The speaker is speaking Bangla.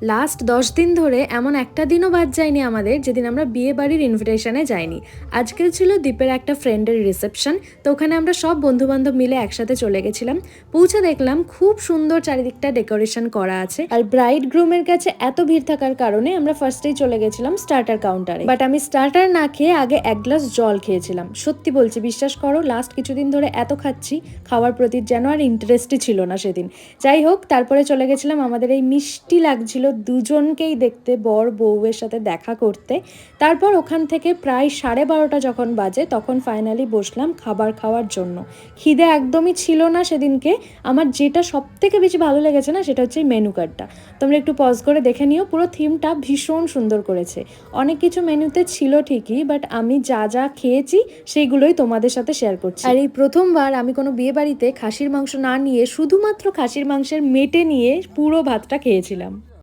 লাস্ট 10 দিন ধরে এমন একটা দিনও বাদ যায়নি আমাদের যেদিন আমরা বিয়ে বাড়ির ইনভিটেশনে যাইনি। আজকে ছিল দীপের একটা ফ্রেন্ডের রিসেপশন, তো ওখানে আমরা সব বন্ধুবান্ধব মিলে একসাথে চলে গেছিলাম। পৌঁছে দেখলাম খুব সুন্দর চারিদিকটা ডেকোরেশন করা আছে, আর ব্রাইড গ্রুমের কাছে এত ভিড় থাকার কারণে আমরা ফার্স্টেই চলে গেছিলাম স্টার্টার কাউন্টারে। বাট আমি স্টার্টার না খেয়ে আগে এক গ্লাস জল খেয়েছিলাম। সত্যি বলছি, বিশ্বাস করো, লাস্ট কিছুদিন ধরে এত খাচ্ছি, খাওয়ার প্রতি যেন আর ইন্টারেস্টই ছিল না সেদিন। যাই হোক, তারপরে চলে গেছিলাম আমাদের এই মিষ্টি লাগছিল দুজনকেই দেখতে, বর বউয়ের সাথে দেখা করতে। তারপর ওখান থেকে প্রায় 12:30 যখন বাজে তখন ফাইনালি বসলাম খাবার খাওয়ার জন্য। খিদে একদমই ছিল না সেদিনকে। আমার যেটা সব থেকে বেশি ভালো লেগেছে না, সেটা হচ্ছে এই মেনু কার্ডটা। তোমরা একটু পজ করে দেখে নিও, পুরো থিমটা ভীষণ সুন্দর করেছে। অনেক কিছু মেনুতে ছিল ঠিকই, বাট আমি যা যা খেয়েছি সেইগুলোই তোমাদের সাথে শেয়ার করছি। আর এই প্রথমবার আমি কোনো বিয়ে বাড়িতে খাসির মাংস না নিয়ে শুধুমাত্র খাসির মাংসের মেটে নিয়ে পুরো ভাতটা খেয়েছিলাম।